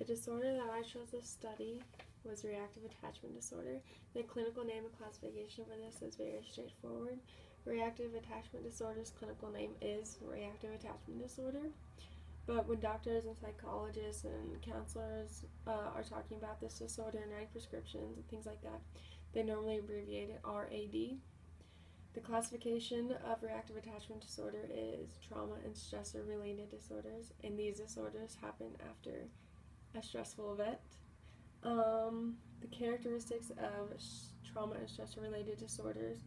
The disorder that I chose to study was reactive attachment disorder. The clinical name and classification for this is very straightforward. Reactive attachment disorder's clinical name is reactive attachment disorder. But when doctors and psychologists and counselors are talking about this disorder and writing prescriptions and things like that, they normally abbreviate it RAD. The classification of reactive attachment disorder is trauma and stressor related disorders, and these disorders happen after a stressful event. The characteristics of trauma and stressor related disorders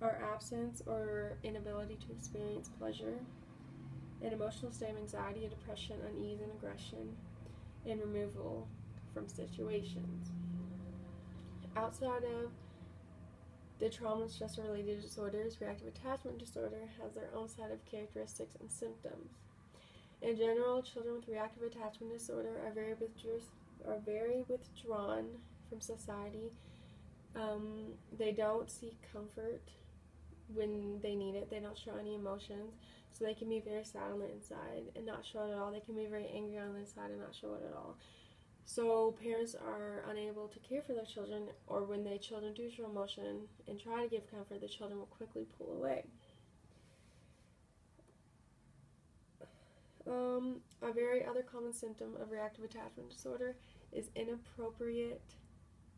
are absence or inability to experience pleasure, an emotional state of anxiety, depression, unease, and aggression, and removal from situations. Outside of the trauma and stressor related disorders, reactive attachment disorder has their own set of characteristics and symptoms. In general, children with reactive attachment disorder are very withdrawn from society. They don't seek comfort when they need it. They don't show any emotions, so they can be very sad on the inside and not show it at all. They can be very angry on the inside and not show it at all. So parents are unable to care for their children, or when their children do show emotion and try to give comfort, the children will quickly pull away. A very other common symptom of reactive attachment disorder is inappropriate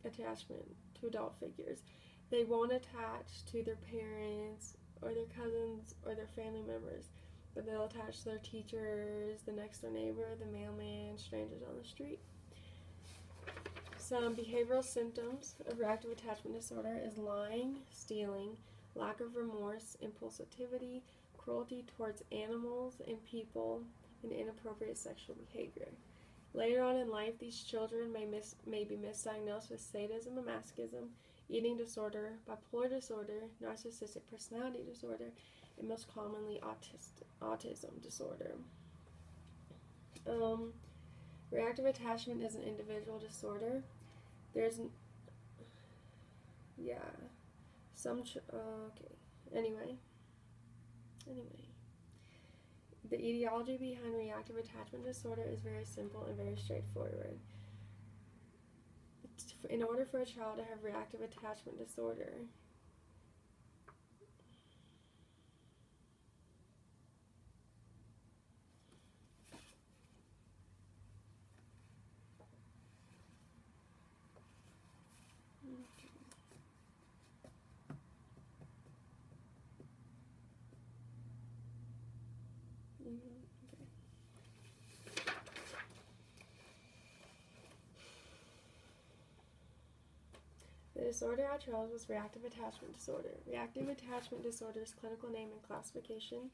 attachment to adult figures. They won't attach to their parents or their cousins or their family members, but they'll attach to their teachers, the next door neighbor, the mailman, strangers on the street. Some behavioral symptoms of reactive attachment disorder is lying, stealing, lack of remorse, impulsivity, cruelty towards animals and people, and inappropriate sexual behavior. Later on in life, these children may be misdiagnosed with sadism and masochism, eating disorder, bipolar disorder, narcissistic personality disorder, and most commonly autism disorder. Reactive attachment is an individual disorder. Anyway. The etiology behind reactive attachment disorder is very simple and very straightforward. In order for a child to have reactive attachment disorder, the disorder I chose was reactive attachment disorder. Reactive attachment disorder's clinical name and classification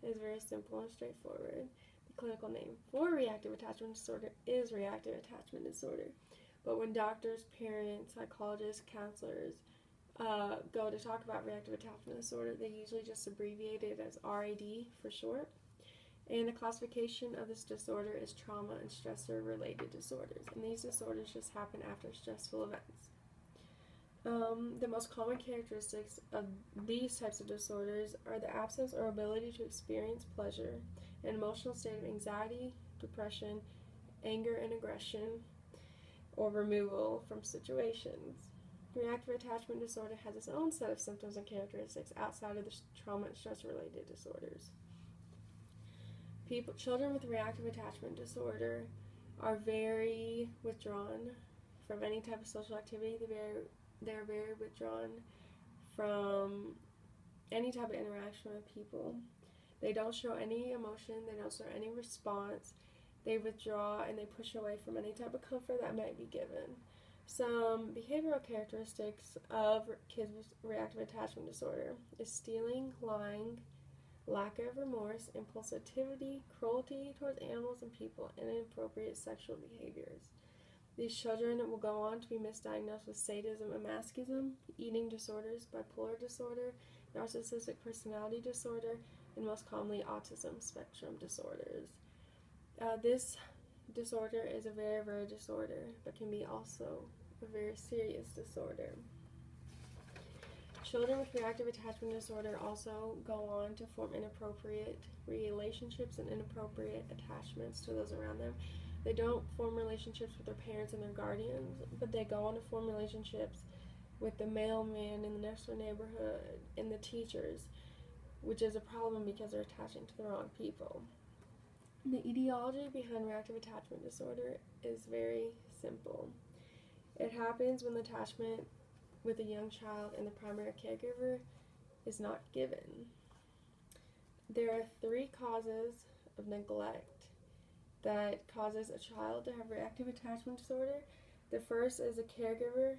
is very simple and straightforward. The clinical name for reactive attachment disorder is reactive attachment disorder. But when doctors, parents, psychologists, counselors go to talk about reactive attachment disorder, they usually just abbreviate it as RAD for short. And the classification of this disorder is trauma and stressor related disorders. And these disorders just happen after stressful events. The most common characteristics of these types of disorders are the absence or ability to experience pleasure, an emotional state of anxiety, depression, anger and aggression, or removal from situations. Reactive attachment disorder has its own set of symptoms and characteristics outside of the trauma and stress-related disorders. Children with reactive attachment disorder are very withdrawn from any type of social activity. They're very withdrawn from any type of interaction with people. They don't show any emotion. They don't show any response. They withdraw and they push away from any type of comfort that might be given. Some behavioral characteristics of kids with reactive attachment disorder is stealing, lying, lack of remorse, impulsivity, cruelty towards animals and people, and inappropriate sexual behaviors. These children will go on to be misdiagnosed with sadism and masochism, eating disorders, bipolar disorder, narcissistic personality disorder, and most commonly autism spectrum disorders. This disorder is a very rare disorder, but can be also a very serious disorder. Children with reactive attachment disorder also go on to form inappropriate relationships and inappropriate attachments to those around them. They don't form relationships with their parents and their guardians, but they go on to form relationships with the mailman in the next door neighborhood and the teachers, which is a problem because they're attaching to the wrong people. The etiology behind reactive attachment disorder is very simple. It happens when the attachment with a young child and the primary caregiver is not given. There are 3 causes of neglect that causes a child to have reactive attachment disorder. The first is a caregiver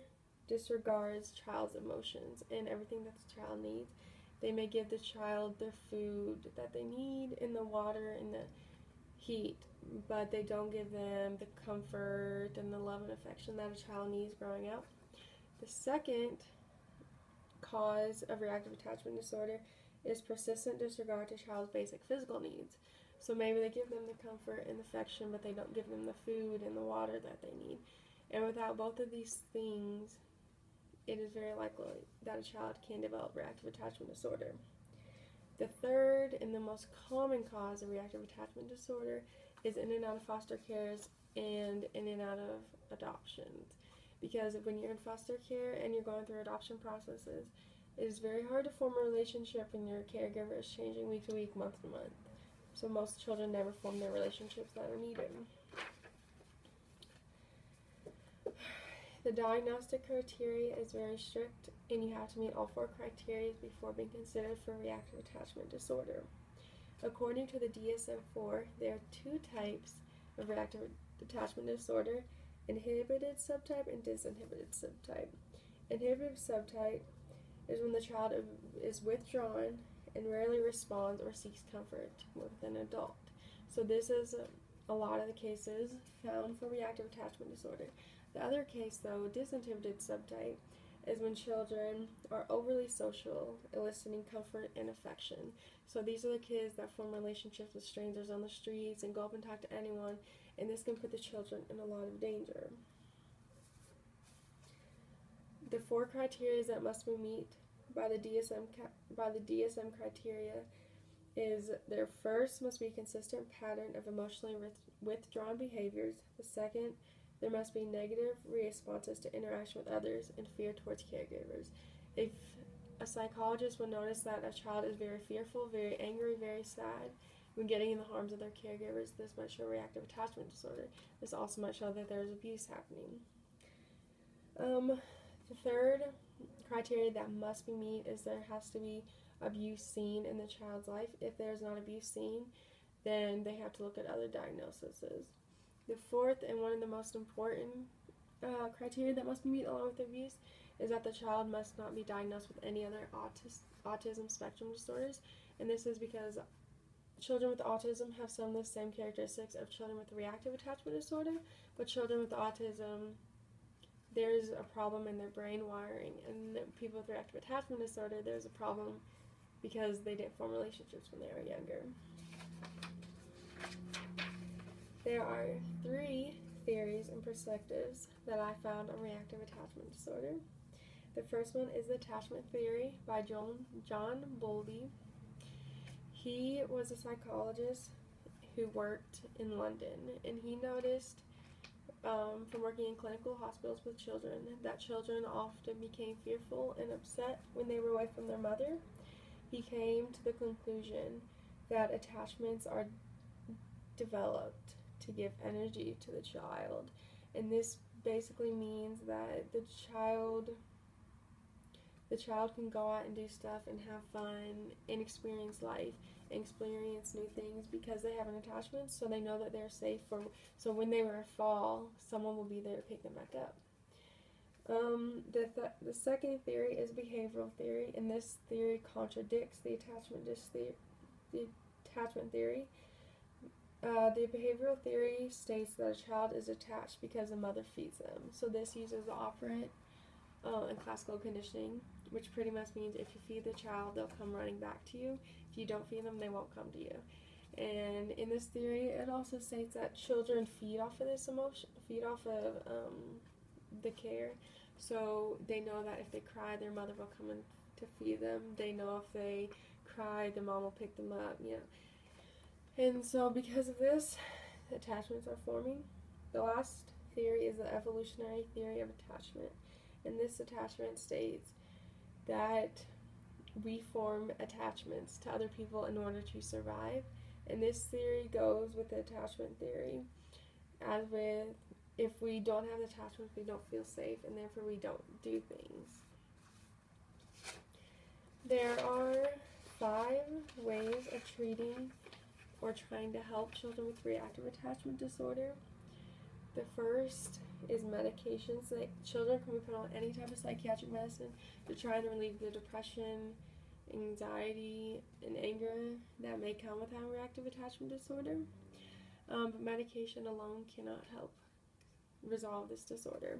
disregards child's emotions and everything that the child needs. They may give the child the food that they need and the water and the heat, but they don't give them the comfort and the love and affection that a child needs growing up. The second cause of reactive attachment disorder is persistent disregard to child's basic physical needs. So maybe they give them the comfort and affection, but they don't give them the food and the water that they need. And without both of these things, it is very likely that a child can develop reactive attachment disorder. The third and the most common cause of reactive attachment disorder is in and out of foster cares and in and out of adoptions. Because when you're in foster care and you're going through adoption processes, it is very hard to form a relationship when your caregiver is changing week to week, month to month. So most children never form their relationships that are needed. The diagnostic criteria is very strict, and you have to meet all 4 criteria before being considered for reactive attachment disorder. According to the DSM-4, there are 2 types of reactive attachment disorder: inhibited subtype and disinhibited subtype. Inhibited subtype is when the child is withdrawn and rarely responds or seeks comfort with an adult. So this is a lot of the cases found for reactive attachment disorder. The other case, though, disinhibited subtype, is when children are overly social, eliciting comfort and affection. So these are the kids that form relationships with strangers on the streets and go up and talk to anyone, and this can put the children in a lot of danger. The 4 criteria that must be met by the DSM criteria is: their first must be a consistent pattern of emotionally withdrawn behaviors. The second, there must be negative responses to interaction with others and fear towards caregivers. If a psychologist will notice that a child is very fearful, very angry, very sad when getting in the arms of their caregivers, this might show reactive attachment disorder. This also might show that there's abuse happening. The third criteria that must be met is there has to be abuse seen in the child's life. If there's not abuse seen, then they have to look at other diagnoses. The fourth and one of the most important criteria that must be met along with abuse is that the child must not be diagnosed with any other autism spectrum disorders. And this is because children with autism have some of the same characteristics of children with reactive attachment disorder, but children with autism, there's a problem in their brain wiring, and people with reactive attachment disorder, there's a problem because they didn't form relationships when they were younger. There are 3 theories and perspectives that I found on reactive attachment disorder. The first one is the attachment theory by John Bowlby. He was a psychologist who worked in London, and he noticed from working in clinical hospitals with children that children often became fearful and upset when they were away from their mother. He came to the conclusion that attachments are developed to give energy to the child, and this basically means that the child can go out and do stuff and have fun and experience life and experience new things because they have an attachment, so they know that they're safe. So when they were fall, someone will be there to pick them back up. The second theory is behavioral theory, and this theory contradicts the attachment theory. The behavioral theory states that a child is attached because a mother feeds them. So this uses the operant in classical conditioning, which pretty much means if you feed the child, they'll come running back to you. If you don't feed them, they won't come to you. And in this theory, it also states that children feed off of this emotion, feed off of the care. So they know that if they cry, their mother will come in to feed them. They know if they cry, the mom will pick them up, And so because of this, attachments are forming. The last theory is the evolutionary theory of attachment. And this attachment states that we form attachments to other people in order to survive. And this theory goes with the attachment theory, as with if we don't have attachments, we don't feel safe, and therefore we don't do things. There are 5 ways of treating or trying to help children with reactive attachment disorder. The first is medications. Like, children can be put on any type of psychiatric medicine to try and relieve the depression, anxiety, and anger that may come with having reactive attachment disorder. But medication alone cannot help resolve this disorder.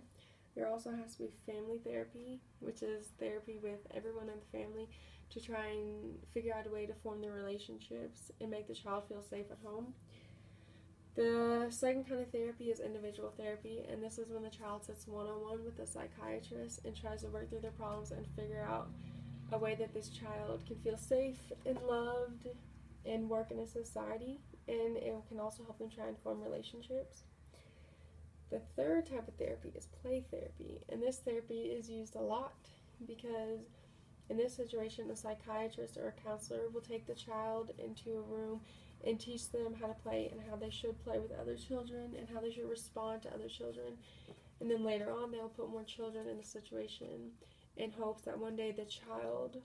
There also has to be family therapy, which is therapy with everyone in the family to try and figure out a way to form their relationships and make the child feel safe at home. The second kind of therapy is individual therapy, and this is when the child sits one-on-one with a psychiatrist and tries to work through their problems and figure out a way that this child can feel safe and loved and work in a society, and it can also help them try and form relationships. The third type of therapy is play therapy, and this therapy is used a lot because in this situation, a psychiatrist or a counselor will take the child into a room and teach them how to play and how they should play with other children and how they should respond to other children. And then later on, they'll put more children in the situation in hopes that one day the child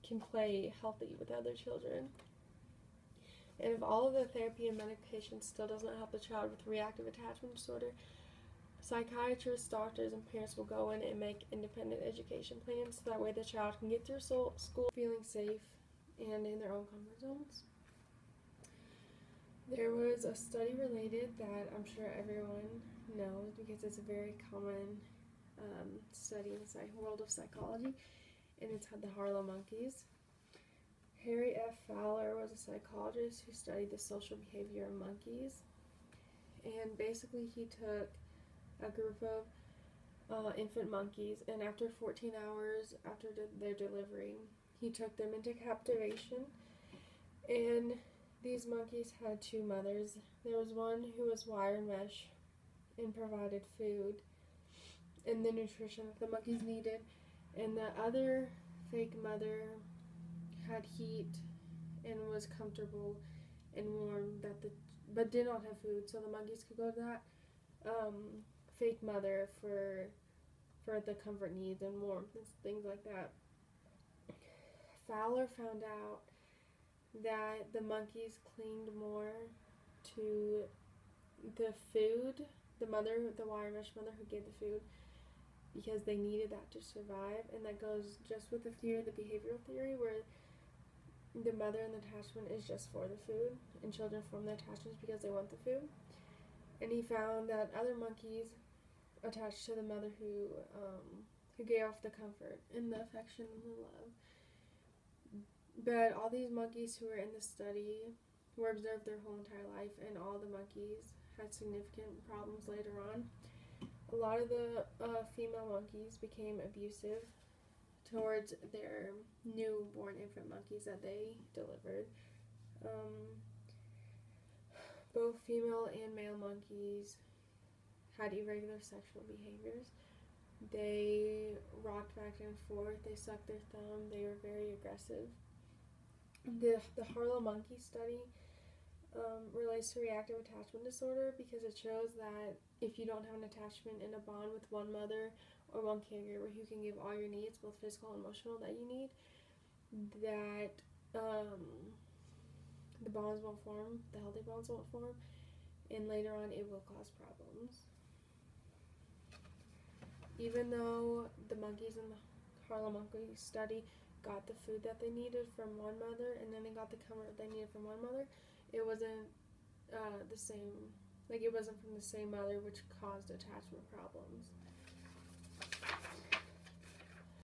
can play healthy with other children. And if all of the therapy and medication still doesn't help the child with reactive attachment disorder, psychiatrists, doctors, and parents will go in and make independent education plans so that way the child can get through school feeling safe and in their own comfort zones. There was a study related that I'm sure everyone knows because it's a very common study in the world of psychology, and it's the Harlow monkeys. Harry F. Fowler was a psychologist who studied the social behavior of monkeys, and basically he took a group of infant monkeys, and after 14 hours after their delivery, he took them into captivation, and these monkeys had 2 mothers. There was one who was wire mesh and provided food and the nutrition that the monkeys needed, and the other fake mother had heat and was comfortable and warm, but did not have food, so the monkeys could go to that fake mother for the comfort needs and warmth and things like that. Fowler found out that the monkeys clinged more to the food, the wire mesh mother who gave the food, because they needed that to survive, and that goes just with the behavioral theory, where the mother and the attachment is just for the food, and children form the attachments because they want the food. And he found that other monkeys attached to the mother who gave off the comfort and the affection and the love. But all these monkeys who were in the study were observed their whole entire life, and all the monkeys had significant problems later on. A lot of the female monkeys became abusive towards their newborn infant monkeys that they delivered. Both female and male monkeys had irregular sexual behaviors. They rocked back and forth, they sucked their thumb, they were very aggressive. The Harlow monkey study relates to reactive attachment disorder because it shows that if you don't have an attachment and a bond with one mother or one caregiver who can give all your needs, both physical and emotional, that you need, that the bonds won't form, the healthy bonds won't form, and later on it will cause problems. Even though the monkeys in the Harlow monkey study got the food that they needed from one mother, and then they got the comfort they needed from one mother, it wasn't the same. Like, it wasn't from the same mother, which caused attachment problems.